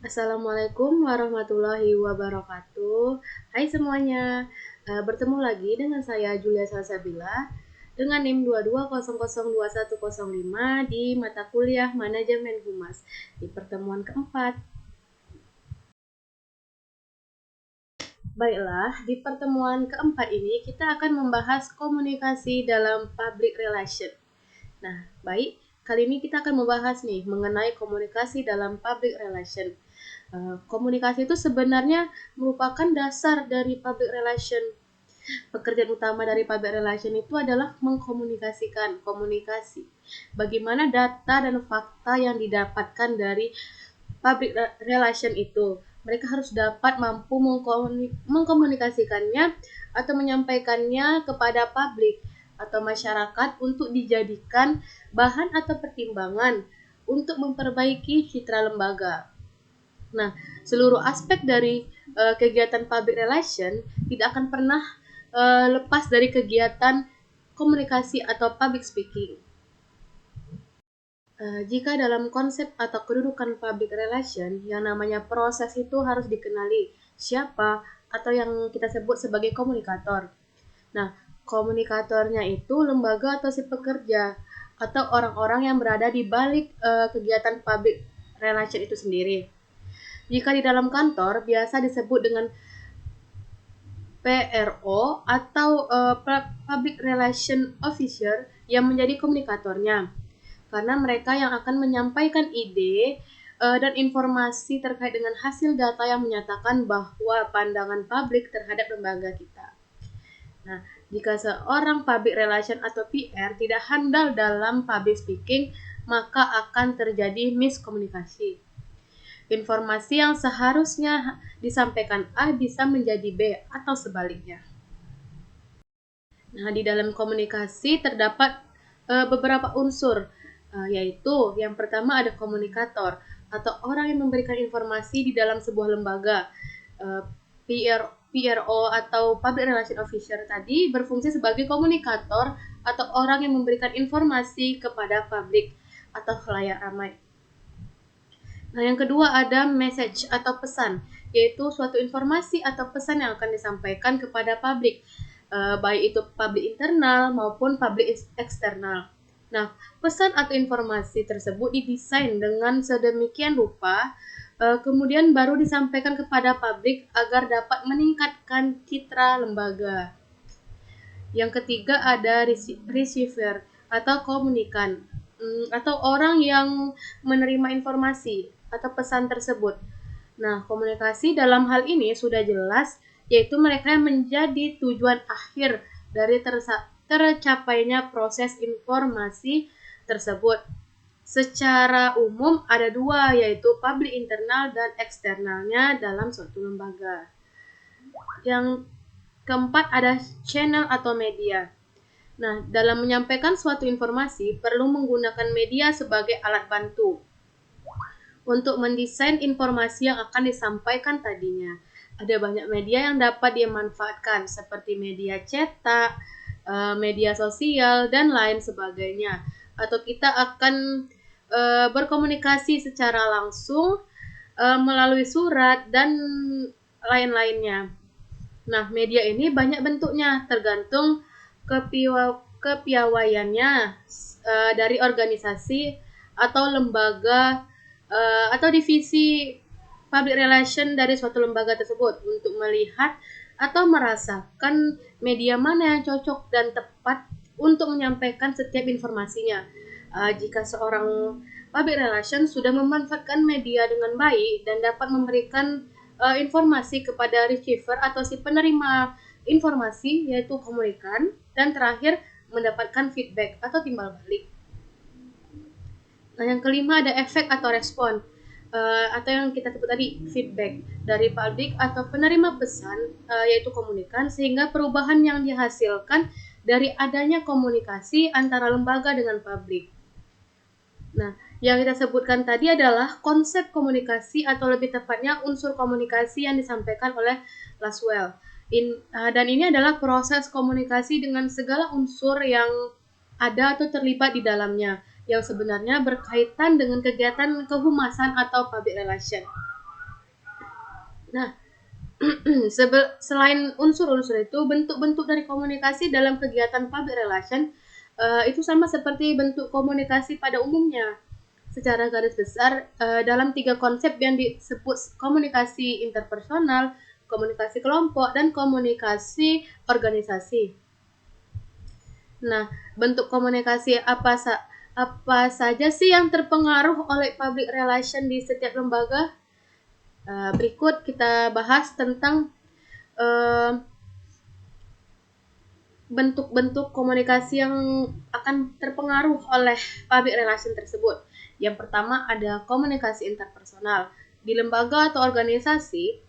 Assalamualaikum warahmatullahi wabarakatuh. Hai semuanya, bertemu lagi dengan saya Julia Salsabila dengan NIM 22002105 di mata kuliah Manajemen Humas di pertemuan keempat. Baiklah, di pertemuan keempat ini kita akan membahas komunikasi dalam public relation. Nah, baik, kali ini kita akan membahas nih mengenai komunikasi dalam public relation. Komunikasi itu sebenarnya merupakan dasar dari public relation. Pekerjaan utama dari public relation itu adalah mengkomunikasikan komunikasi. Bagaimana data dan fakta yang didapatkan dari public relation itu. Mereka harus dapat mampu mengkomunikasikannya atau menyampaikannya kepada publik atau masyarakat untuk dijadikan bahan atau pertimbangan untuk memperbaiki citra lembaga. Nah, seluruh aspek dari kegiatan public relation tidak akan pernah lepas dari kegiatan komunikasi atau public speaking. Jika dalam konsep atau kedudukan public relation, yang namanya proses itu harus dikenali siapa atau yang kita sebut sebagai komunikator. Nah, komunikatornya itu lembaga atau si pekerja atau orang-orang yang berada di balik kegiatan public relation itu sendiri. Jika di dalam kantor biasa disebut dengan PRO atau Public Relation Officer yang menjadi komunikatornya. Karena mereka yang akan menyampaikan ide dan informasi terkait dengan hasil data yang menyatakan bahwa pandangan publik terhadap lembaga kita. Nah, jika seorang public relation atau PR tidak handal dalam public speaking, maka akan terjadi miskomunikasi. Informasi yang seharusnya disampaikan A bisa menjadi B atau sebaliknya. Nah, di dalam komunikasi terdapat beberapa unsur, yaitu yang pertama ada komunikator atau orang yang memberikan informasi di dalam sebuah lembaga. PRO atau Public Relation Officer tadi berfungsi sebagai komunikator atau orang yang memberikan informasi kepada publik atau khalayak ramai. Nah, yang kedua ada message atau pesan, yaitu suatu informasi atau pesan yang akan disampaikan kepada publik, baik itu publik internal maupun publik eksternal. Nah, pesan atau informasi tersebut didesain dengan sedemikian rupa, kemudian baru disampaikan kepada publik agar dapat meningkatkan citra lembaga. Yang ketiga ada receiver atau komunikan, atau orang yang menerima informasi atau pesan tersebut. Nah, komunikasi dalam hal ini sudah jelas, yaitu mereka yang menjadi tujuan akhir dari tercapainya proses informasi tersebut. Secara umum ada dua, yaitu publik internal dan eksternalnya dalam suatu lembaga. Yang keempat ada channel atau media. Nah, dalam menyampaikan suatu informasi perlu menggunakan media sebagai alat bantu untuk mendesain informasi yang akan disampaikan tadinya. Ada banyak media yang dapat dimanfaatkan seperti media cetak, media sosial, dan lain sebagainya. Atau kita akan berkomunikasi secara langsung melalui surat dan lain-lainnya. Nah, media ini banyak bentuknya tergantung kepiawaiannya dari organisasi atau lembaga atau divisi public relation dari suatu lembaga tersebut untuk melihat atau merasakan media mana yang cocok dan tepat untuk menyampaikan setiap informasinya. Jika seorang public relation sudah memanfaatkan media dengan baik dan dapat memberikan informasi kepada receiver atau si penerima informasi, yaitu komunikan, dan terakhir mendapatkan feedback atau timbal balik. Nah, yang kelima ada efek atau respon, atau yang kita sebut tadi feedback dari publik atau penerima pesan, yaitu komunikan, sehingga perubahan yang dihasilkan dari adanya komunikasi antara lembaga dengan publik. Nah, yang kita sebutkan tadi adalah konsep komunikasi atau lebih tepatnya unsur komunikasi yang disampaikan oleh Laswell. Dan ini adalah proses komunikasi dengan segala unsur yang ada atau terlibat di dalamnya, yang sebenarnya berkaitan dengan kegiatan kehumasan atau public relation. Nah, selain unsur-unsur itu, bentuk-bentuk dari komunikasi dalam kegiatan public relation itu sama seperti bentuk komunikasi pada umumnya. Secara garis besar, dalam 3 konsep yang disebut komunikasi interpersonal, komunikasi kelompok, dan komunikasi organisasi. Nah, bentuk komunikasi apa saja sih yang terpengaruh oleh public relation di setiap lembaga? Berikut kita bahas tentang bentuk-bentuk komunikasi yang akan terpengaruh oleh public relation tersebut. Yang pertama ada komunikasi interpersonal. Di lembaga atau organisasi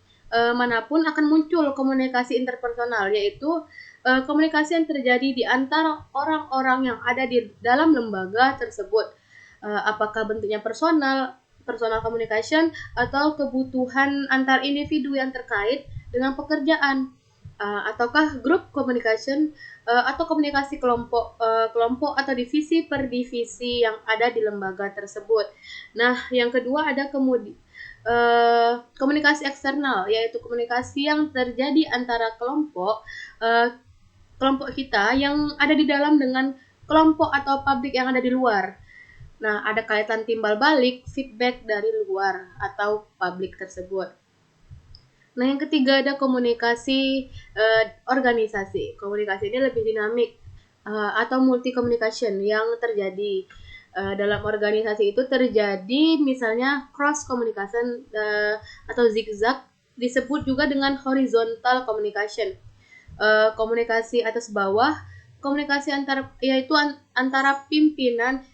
manapun akan muncul komunikasi interpersonal, yaitu komunikasi yang terjadi di antara orang-orang yang ada di dalam lembaga tersebut. Apakah bentuknya personal communication, atau kebutuhan antar individu yang terkait dengan pekerjaan, ataukah group communication, atau komunikasi kelompok atau divisi per divisi yang ada di lembaga tersebut. Nah, yang kedua ada komunikasi eksternal, yaitu komunikasi yang terjadi antara kelompok kita yang ada di dalam dengan kelompok atau publik yang ada di luar. Nah, ada kaitan timbal balik, feedback dari luar atau publik tersebut. Nah, yang ketiga ada komunikasi organisasi. Komunikasi ini lebih dinamik atau multi communication yang terjadi dalam organisasi itu terjadi misalnya cross communication atau zigzag, disebut juga dengan horizontal communication. Komunikasi atas bawah, komunikasi yaitu antara pimpinan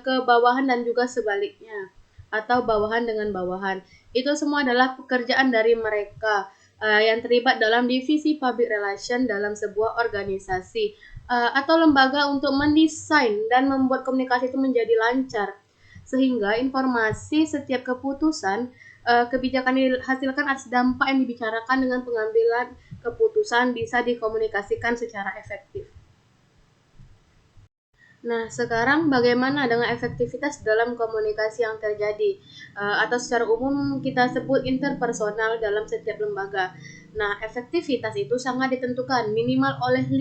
ke bawahan dan juga sebaliknya, atau bawahan dengan bawahan. Itu semua adalah pekerjaan dari mereka yang terlibat dalam divisi public relation dalam sebuah organisasi atau lembaga untuk mendesain dan membuat komunikasi itu menjadi lancar, sehingga informasi setiap keputusan kebijakan dihasilkan atas dampak yang dibicarakan dengan pengambilan keputusan bisa dikomunikasikan secara efektif. Nah, sekarang bagaimana dengan efektivitas dalam komunikasi yang terjadi atau secara umum kita sebut interpersonal dalam setiap lembaga. Nah, efektivitas itu sangat ditentukan minimal oleh 5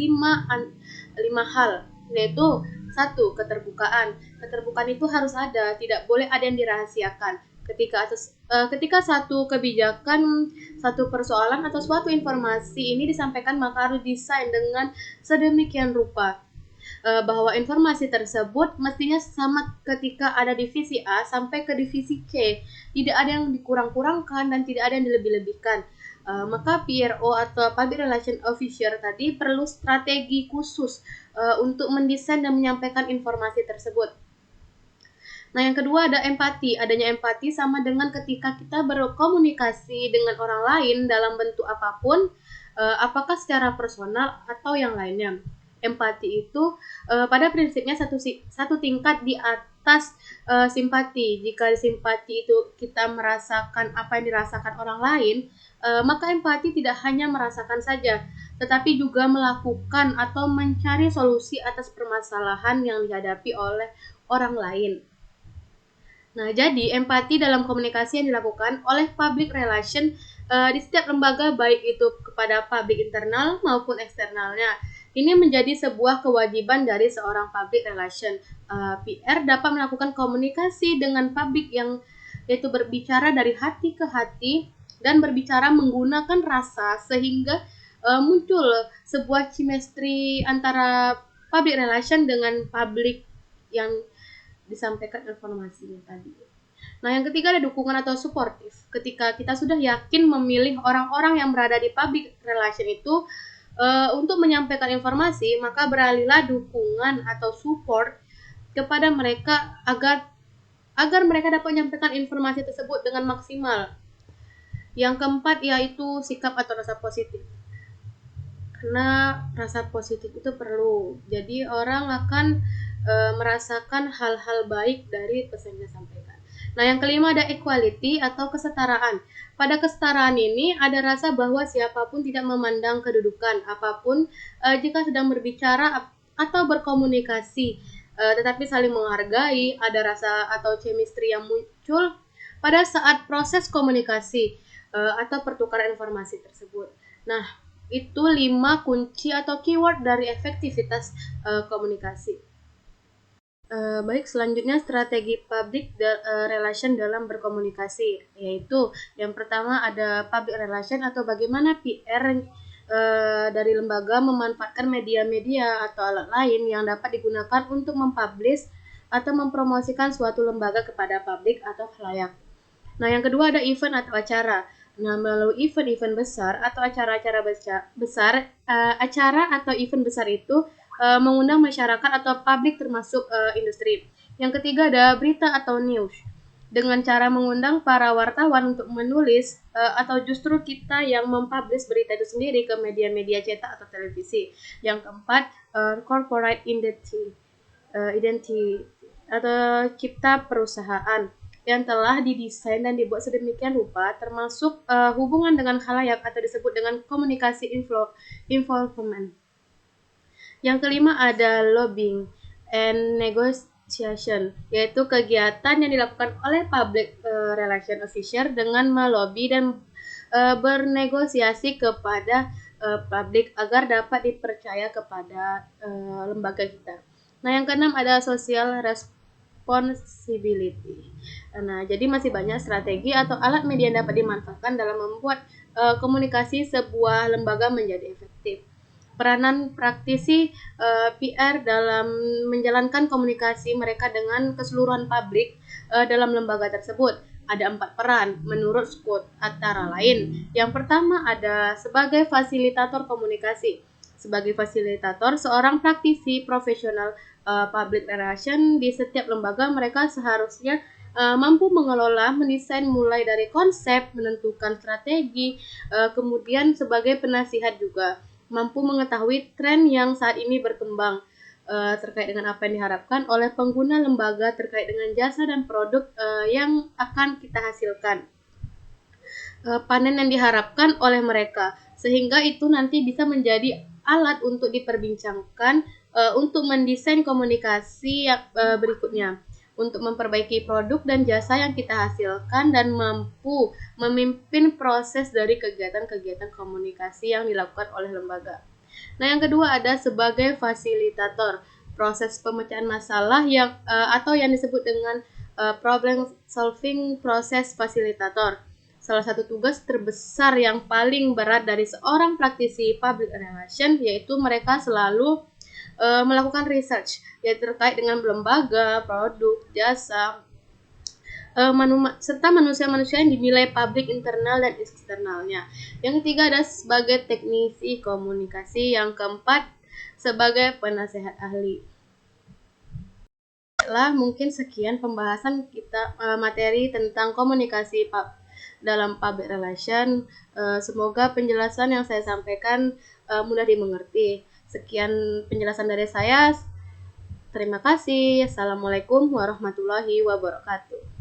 hal, yaitu 1. Keterbukaan. Keterbukaan itu harus ada, tidak boleh ada yang dirahasiakan. Ketika satu kebijakan, satu persoalan atau suatu informasi ini disampaikan, maka harus desain dengan sedemikian rupa bahwa informasi tersebut mestinya sama ketika ada divisi A sampai ke divisi C, tidak ada yang dikurang-kurangkan dan tidak ada yang dilebih-lebihkan. Maka PRO atau Public Relation Officer tadi perlu strategi khusus untuk mendesain dan menyampaikan informasi tersebut. Nah, yang kedua ada empati. Adanya empati sama dengan ketika kita berkomunikasi dengan orang lain dalam bentuk apapun, apakah secara personal atau yang lainnya. Empati itu pada prinsipnya satu tingkat di atas simpati. Jika simpati itu kita merasakan apa yang dirasakan orang lain, maka empati tidak hanya merasakan saja, tetapi juga melakukan atau mencari solusi atas permasalahan yang dihadapi oleh orang lain. Nah, jadi empati dalam komunikasi yang dilakukan oleh public relation di setiap lembaga, baik itu kepada publik internal maupun eksternalnya. Ini menjadi sebuah kewajiban dari seorang public relation. PR dapat melakukan komunikasi dengan publik yang yaitu berbicara dari hati ke hati dan berbicara menggunakan rasa, sehingga muncul sebuah chemistry antara public relation dengan publik yang disampaikan informasinya tadi. Nah, yang ketiga ada dukungan atau suportif. Ketika kita sudah yakin memilih orang-orang yang berada di public relation itu untuk menyampaikan informasi, maka beralihlah dukungan atau support kepada mereka agar mereka dapat menyampaikan informasi tersebut dengan maksimal. Yang keempat yaitu sikap atau rasa positif. Karena rasa positif itu perlu. Jadi orang akan merasakan hal-hal baik dari pesan yang disampaikan. Nah, yang kelima ada equality atau kesetaraan. Pada kesetaraan ini ada rasa bahwa siapapun tidak memandang kedudukan apapun jika sedang berbicara atau berkomunikasi, tetapi saling menghargai. Ada rasa atau chemistry yang muncul pada saat proses komunikasi. atau pertukaran informasi tersebut. Nah, itu 5 kunci atau keyword dari efektivitas komunikasi. Baik, selanjutnya strategi public relation dalam berkomunikasi, yaitu yang pertama ada public relation atau bagaimana PR dari lembaga memanfaatkan media-media atau alat lain yang dapat digunakan untuk mempublish atau mempromosikan suatu lembaga kepada publik atau khalayak. Nah, yang kedua ada event atau acara. Nah, melalui event-event besar atau acara-acara besar, acara atau event besar itu mengundang masyarakat atau publik termasuk industri. Yang ketiga ada berita atau news. Dengan cara mengundang para wartawan untuk menulis atau justru kita yang mempublish berita itu sendiri ke media-media cetak atau televisi. Yang keempat, corporate identity atau cipta perusahaan yang telah didesain dan dibuat sedemikian rupa, termasuk hubungan dengan khalayak atau disebut dengan komunikasi involvement. Yang kelima ada lobbying and negotiation, yaitu kegiatan yang dilakukan oleh public relation officer dengan melobi dan bernegosiasi kepada publik agar dapat dipercaya kepada lembaga kita. Nah, yang keenam ada social responsibility. Nah, jadi masih banyak strategi atau alat media yang dapat dimanfaatkan dalam membuat komunikasi sebuah lembaga menjadi efektif. Peranan praktisi PR dalam menjalankan komunikasi mereka dengan keseluruhan publik dalam lembaga tersebut. Ada 4 peran menurut Scott, antara lain. Yang pertama ada sebagai fasilitator komunikasi. Sebagai fasilitator, seorang praktisi profesional public relation di setiap lembaga mereka seharusnya mampu mengelola, mendesain mulai dari konsep, menentukan strategi, kemudian sebagai penasihat juga mampu mengetahui tren yang saat ini berkembang terkait dengan apa yang diharapkan oleh pengguna lembaga terkait dengan jasa dan produk yang akan kita hasilkan. Panen yang diharapkan oleh mereka, sehingga itu nanti bisa menjadi alat untuk diperbincangkan untuk mendesain komunikasi berikutnya, untuk memperbaiki produk dan jasa yang kita hasilkan dan mampu memimpin proses dari kegiatan-kegiatan komunikasi yang dilakukan oleh lembaga. Nah, yang kedua ada sebagai fasilitator, proses pemecahan masalah yang atau yang disebut dengan problem solving proses fasilitator. Salah satu tugas terbesar yang paling berat dari seorang praktisi public relation yaitu mereka selalu melakukan research yaitu terkait dengan lembaga, produk, jasa, serta manusia-manusia yang dinilai publik internal dan eksternalnya. Yang ketiga ada sebagai teknisi komunikasi. Yang keempat sebagai penasehat ahli. Mungkin sekian pembahasan kita materi tentang komunikasi dalam public relation. Semoga penjelasan yang saya sampaikan mudah dimengerti. Sekian penjelasan dari saya. Terima kasih. Assalamualaikum warahmatullahi wabarakatuh.